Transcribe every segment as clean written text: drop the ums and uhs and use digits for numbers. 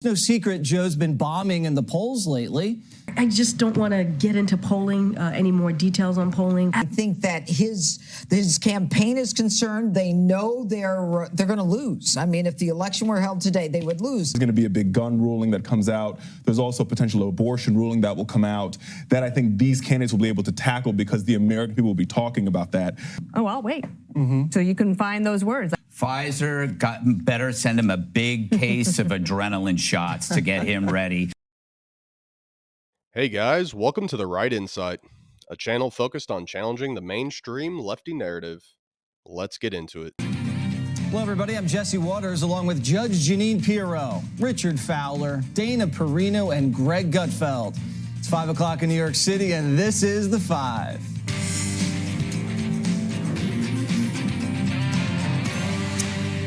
No secret Joe's been bombing in the polls lately. I just don't want to get into polling, any more details on polling. I think that his campaign is concerned. They know they're going to lose. I mean, if the election were held today, they would lose. There's going to be a big gun ruling that comes out. There's also potential abortion ruling that will come out that I think these candidates will be able to tackle because the American people will be talking about that. Oh, I'll wait. So you can find those words. Pfizer better send him a big case of adrenaline shots to get him ready. Hey guys, welcome to The Right Insight, a channel focused on challenging the mainstream lefty narrative. Let's get into it. Hello, everybody. I'm Jesse Waters, along with Judge Jeanine Pirro, Richard Fowler, Dana Perino, and Greg Gutfeld. It's 5 o'clock in New York City, and this is The Five.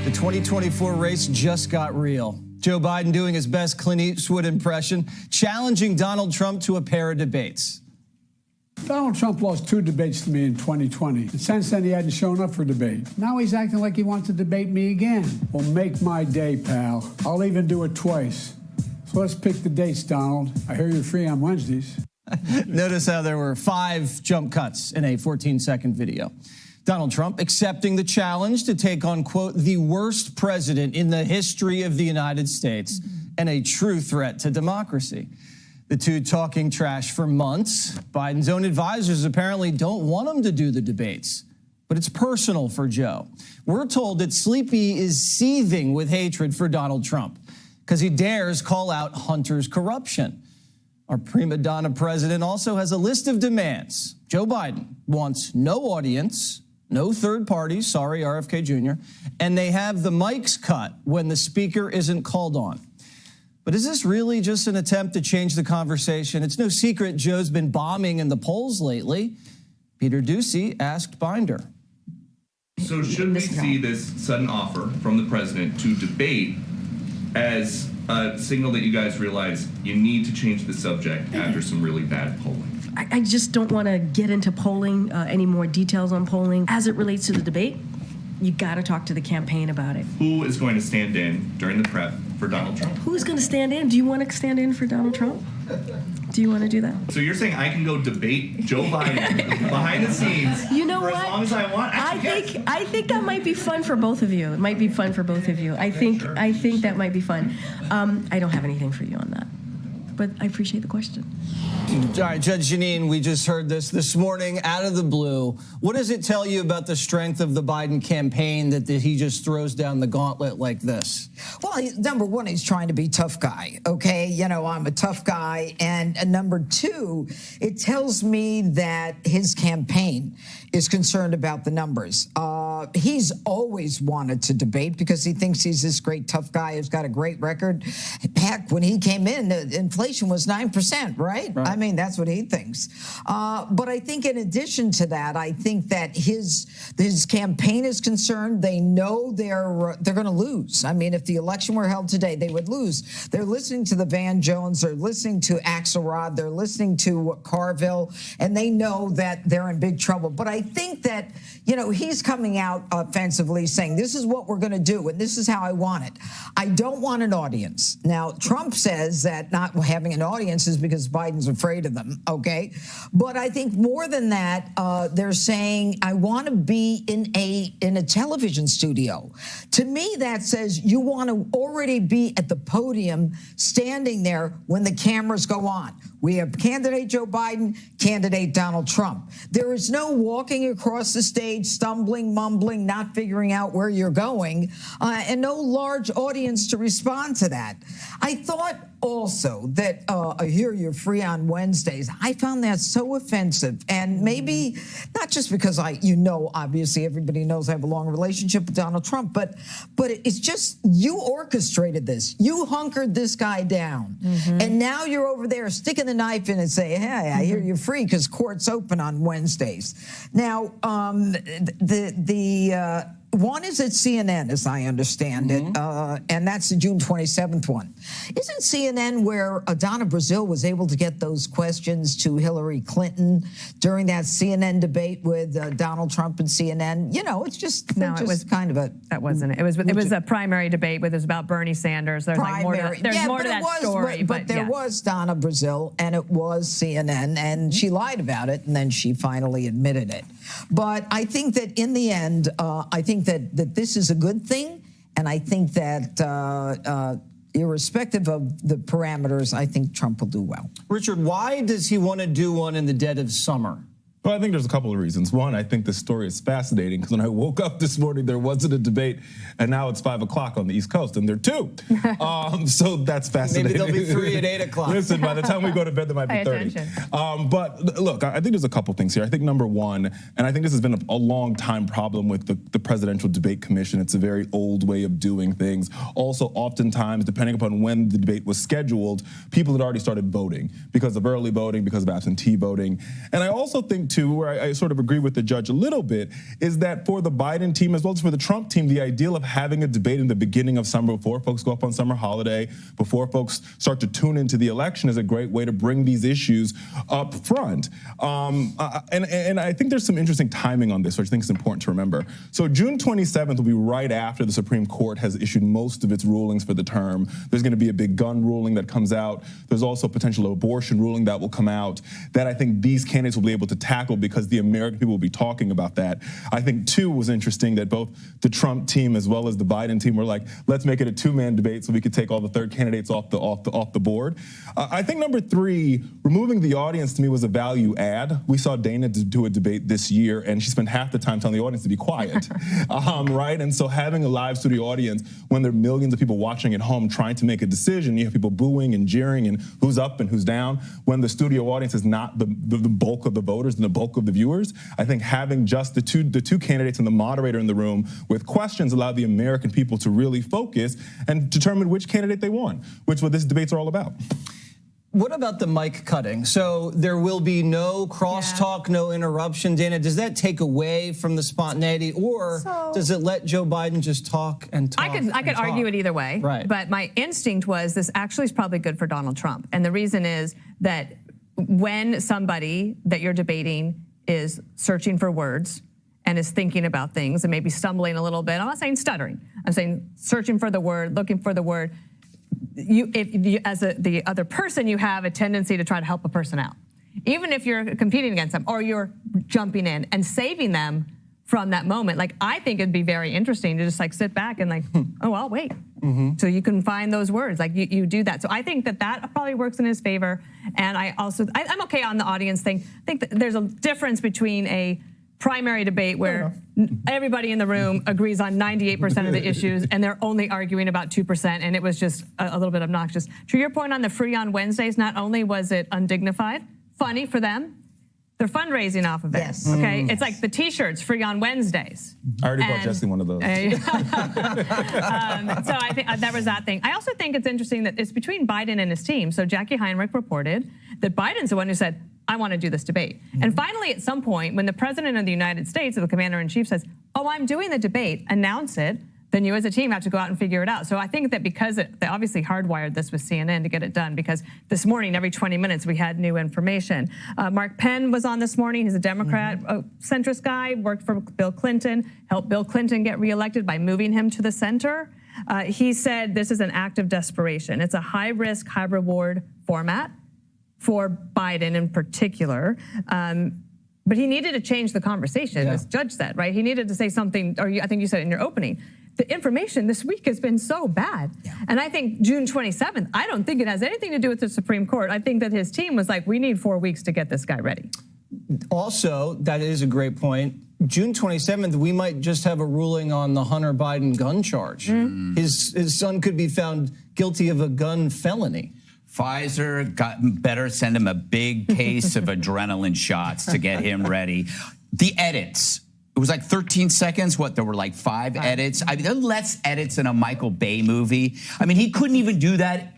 The 2024 race just got real. Joe Biden doing his best Clint Eastwood impression, challenging Donald Trump to a pair of debates. Donald Trump lost 2 debates to me in 2020. And since then, he hadn't shown up for debate. Now he's acting like he wants to debate me again. Well, make my day, pal. I'll even do it twice. So let's pick the dates, Donald. I hear you're free on Wednesdays. Notice how there were 5 jump cuts in a 14-second video. Donald Trump accepting the challenge to take on, quote, the worst president in the history of the United States and a true threat to democracy. The two talking trash for months. Biden's own advisors apparently don't want him to do the debates, but it's personal for Joe. We're told that Sleepy is seething with hatred for Donald Trump because he dares call out Hunter's corruption. Our prima donna president also has a list of demands. Joe Biden wants no audience, no third parties, sorry, RFK Jr., and they have the mics cut when the speaker isn't called on. But is this really just an attempt to change the conversation? It's no secret Joe's been bombing in the polls lately. Peter Ducey asked Binder. So should we see this sudden offer from the president to debate as a signal that you guys realize you need to change the subject after some really bad polling? I just don't want to get into polling, any more details on polling. As it relates to the debate, you got to talk to the campaign about it. Who is going to stand in during the prep for Donald Trump? Who's going to stand in? Do you want to stand in for Donald Trump? Do you want to do that? So you're saying I can go debate Joe Biden behind the scenes you know for what? as long as I want? Actually, I think that might be fun for both of you. It might be fun for both of you. I think that might be fun. I don't have anything for you on that, but I appreciate the question. All right, Judge Jeanine, we just heard this morning out of the blue. What does it tell you about the strength of the Biden campaign that he just throws down the gauntlet like this? Well, number one, he's trying to be tough guy. Okay, you know, I'm a tough guy. And number two, it tells me that his campaign is concerned about the numbers. He's always wanted to debate because he thinks he's this great tough guy who's got a great record. Heck, when he came in, the inflation was 9%, right? I mean, that's what he thinks. But I think in addition to that, I think that his campaign is concerned. They know they're going to lose. I mean, if the election were held today, they would lose. They're listening to the Van Jones. They're listening to Axelrod. They're listening to Carville, and they know that they're in big trouble. But I think that, you know, he's coming out offensively saying, this is what we're going to do, and this is how I want it. I don't want an audience. Now, Trump says that not having an audience is because Biden's afraid of them, okay? But I think more than that, they're saying, I want to be in a television studio. To me, that says you want to already be at the podium, standing there when the cameras go on. We have candidate Joe Biden, candidate Donald Trump. There is no walking across the stage, stumbling, mumbling, not figuring out where you're going, and no large audience to respond to that. I thought also that I hear you're free on Wednesdays. I found that so offensive, and maybe not just because obviously everybody knows I have a long relationship with Donald Trump, but it's just you orchestrated this. You hunkered this guy down, and now you're over there sticking the knife in and say, hey, I hear you're free because court's open on Wednesdays. Now, One is at CNN, as I understand it, and that's the June 27th one. Isn't CNN where Donna Brazile was able to get those questions to Hillary Clinton during that CNN debate with Donald Trump and CNN? You know, it's just, No, it was kind of a... That wasn't it. It was a primary debate, but it was about Bernie Sanders. There's like more to that, there's more to that story. But there was Donna Brazile, and it was CNN, and she lied about it, and then she finally admitted it. But I think that in the end, I think that this is a good thing, and I think that irrespective of the parameters, I think Trump will do well. Richard, why does he want to do one in the dead of summer? Well, I think there's a couple of reasons. One, I think this story is fascinating because when I woke up this morning, there wasn't a debate, and now it's 5 o'clock on the East Coast, and there are two. So that's fascinating. Maybe there'll be 3 at 8 o'clock. Listen, by the time we go to bed, there might be 30. But look, I think there's a couple things here. I think number one, and I think this has been a long time problem with the Presidential Debate Commission. It's a very old way of doing things. Also, oftentimes, depending upon when the debate was scheduled, people had already started voting because of early voting, because of absentee voting. And I also think too, where I sort of agree with the judge a little bit, is that for the Biden team as well as for the Trump team, the ideal of having a debate in the beginning of summer before folks go up on summer holiday, before folks start to tune into the election is a great way to bring these issues up front. And I think there's some interesting timing on this, which I think is important to remember. So June 27th will be right after the Supreme Court has issued most of its rulings for the term. There's going to be a big gun ruling that comes out. There's also a potential abortion ruling that will come out that I think these candidates will be able to tackle because the American people will be talking about that. I think, too, was interesting that both the Trump team as well as the Biden team were like, let's make it a two-man debate so we could take all the third candidates off the board. I think number three, removing the audience to me was a value add. We saw Dana do a debate this year, and she spent half the time telling the audience to be quiet, right? And so having a live studio audience when there are millions of people watching at home trying to make a decision, you have people booing and jeering and who's up and who's down, when the studio audience is not the bulk of the voters and the bulk of the viewers. I think having just the two candidates and the moderator in the room with questions allowed the American people to really focus and determine which candidate they want, which is what this debates are all about. What about the mic cutting? So there will be no crosstalk, no interruption. Dana, does that take away from the spontaneity, or does it let Joe Biden just talk and talk? I could argue it either way, right? But my instinct was this actually is probably good for Donald Trump, and the reason is that when somebody that you're debating is searching for words and is thinking about things and maybe stumbling a little bit, I'm not saying stuttering, I'm saying searching for the word, looking for the word, the other person, you have a tendency to try to help a person out. Even if you're competing against them or you're jumping in and saving them from that moment. Like, I think it'd be very interesting to just like sit back and like, oh, I'll wait. So you can find those words, like you do that. So I think that probably works in his favor. And I'm okay on the audience thing. I think that there's a difference between a primary debate where everybody in the room agrees on 98% of the issues and they're only arguing about 2%, and it was just a little bit obnoxious. To your point on the Free on Wednesdays, not only was it undignified, funny for them, they're fundraising off of it. Yes. Okay, it's like the T-shirts Free on Wednesdays. I already bought Jesse one of those. So I think that was that thing. I also think it's interesting that it's between Biden and his team. So Jackie Heinrich reported that Biden's the one who said, I want to do this debate. And finally, at some point, when the president of the United States, or the commander-in-chief, says, oh, I'm doing the debate, announce it, then you as a team have to go out and figure it out. So I think that because they obviously hardwired this with CNN to get it done, because this morning, every 20 minutes, we had new information. Mark Penn was on this morning. He's a Democrat, a centrist guy, worked for Bill Clinton, helped Bill Clinton get reelected by moving him to the center. He said this is an act of desperation. It's a high-risk, high-reward format for Biden in particular. But he needed to change the conversation, as Judge said, right? He needed to say something, or I think you said in your opening, the information this week has been so bad. And I think June 27th, I don't think it has anything to do with the Supreme Court. I think that his team was like, we need 4 weeks to get this guy ready. Also, that is a great point. June 27th, we might just have a ruling on the Hunter Biden gun charge. His son could be found guilty of a gun felony. Pfizer better send him a big case of adrenaline shots to get him ready. The edits. It was like 13 seconds. There were like 5 edits. I mean, there are less edits than a Michael Bay movie. I mean, he couldn't even do that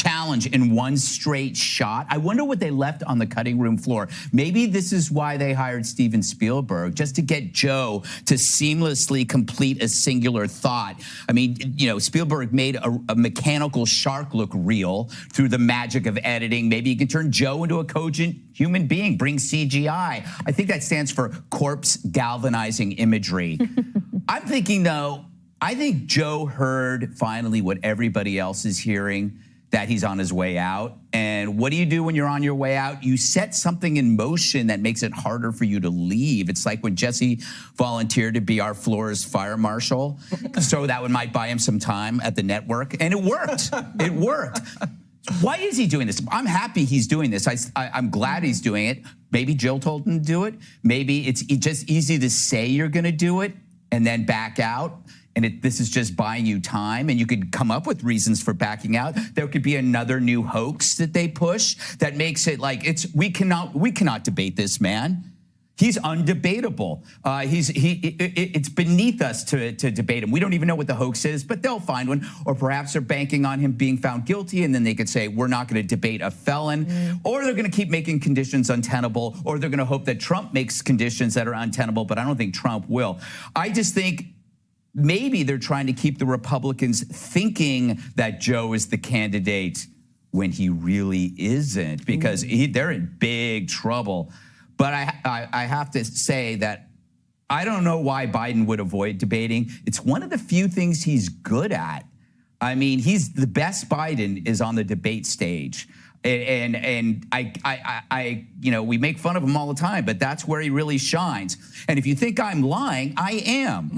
challenge in one straight shot. I wonder what they left on the cutting room floor. Maybe this is why they hired Steven Spielberg, just to get Joe to seamlessly complete a singular thought. I mean, you know, Spielberg made a mechanical shark look real through the magic of editing. Maybe you can turn Joe into a cogent human being, bring CGI. I think that stands for corpse galvanizing imagery. I'm thinking, though, I think Joe heard finally what everybody else is hearing, that he's on his way out. And what do you do when you're on your way out? You set something in motion that makes it harder for you to leave. It's like when Jesse volunteered to be our floor's fire marshal, so that might buy him some time at the network. And it worked. It worked. Why is he doing this? I'm happy he's doing this. I'm glad he's doing it. Maybe Jill told him to do it. Maybe it's just easy to say you're going to do it and then back out. And this is just buying you time, and you could come up with reasons for backing out. There could be another new hoax that they push that makes it like we cannot debate this man. He's undebatable. It's beneath us to debate him. We don't even know what the hoax is, but they'll find one. Or perhaps they're banking on him being found guilty, and then they could say, we're not going to debate a felon. Or they're going to keep making conditions untenable, or they're going to hope that Trump makes conditions that are untenable, but I don't think Trump will. I just think maybe they're trying to keep the Republicans thinking that Joe is the candidate when he really isn't, because they're in big trouble. But I have to say that I don't know why Biden would avoid debating. It's one of the few things he's good at. I mean, he's the best Biden is on the debate stage. And I you know, we make fun of him all the time, but that's where he really shines. And if you think I'm lying, I am.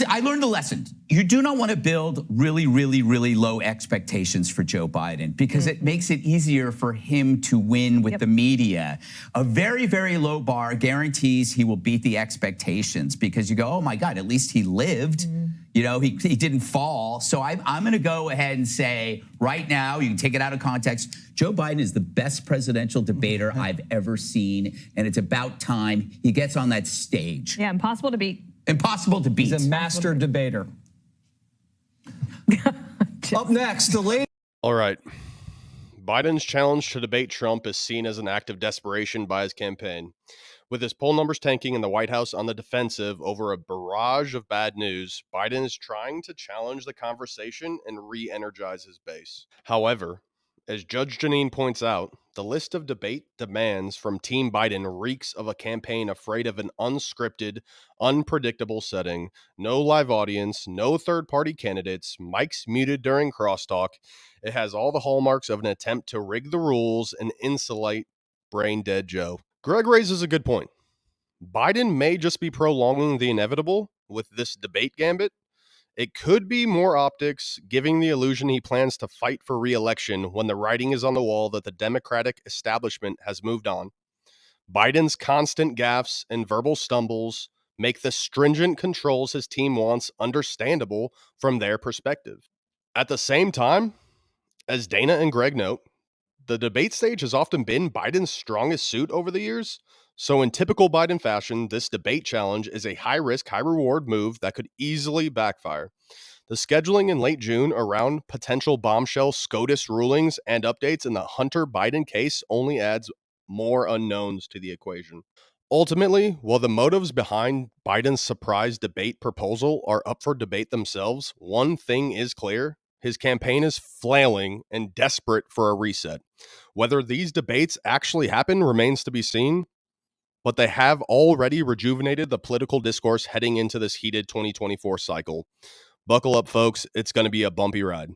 I learned a lesson. You do not want to build really, really, really low expectations for Joe Biden, because it makes it easier for him to win with the media. A very, very low bar guarantees he will beat the expectations, because you go, oh my God, at least he lived. You know, he didn't fall. So I'm going to go ahead and say right now, you can take it out of context, Joe Biden is the best presidential debater I've ever seen, and it's about time he gets on that stage. Yeah, impossible to beat. Impossible to beat. He's a master debater. Up next, the latest. All right. Biden's challenge to debate Trump is seen as an act of desperation by his campaign. With his poll numbers tanking and the White House on the defensive over a barrage of bad news, Biden is trying to challenge the conversation and re-energize his base. However, as Judge Janine points out, the list of debate demands from Team Biden reeks of a campaign afraid of an unscripted, unpredictable setting, no live audience, no third-party candidates, mics muted during crosstalk. It has all the hallmarks of an attempt to rig the rules and insulate brain-dead Joe. Greg raises a good point. Biden may just be prolonging the inevitable with this debate gambit. It could be more optics, giving the illusion he plans to fight for re-election when the writing is on the wall that the Democratic establishment has moved on. Biden's constant gaffes and verbal stumbles make the stringent controls his team wants understandable from their perspective. At the same time, as Dana and Greg note, the debate stage has often been Biden's strongest suit over the years. So in typical Biden fashion, this debate challenge is a high-risk, high-reward move that could easily backfire. The scheduling in late June around potential bombshell SCOTUS rulings and updates in the Hunter Biden case only adds more unknowns to the equation. Ultimately, while the motives behind Biden's surprise debate proposal are up for debate themselves, one thing is clear. His campaign is flailing and desperate for a reset. Whether these debates actually happen remains to be seen, but they have already rejuvenated the political discourse heading into this heated 2024 cycle. Buckle up, folks. It's going to be a bumpy ride.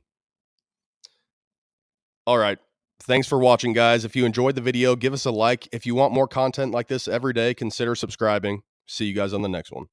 All right. Thanks for watching, guys. If you enjoyed the video, give us a like. If you want more content like this every day, consider subscribing. See you guys on the next one.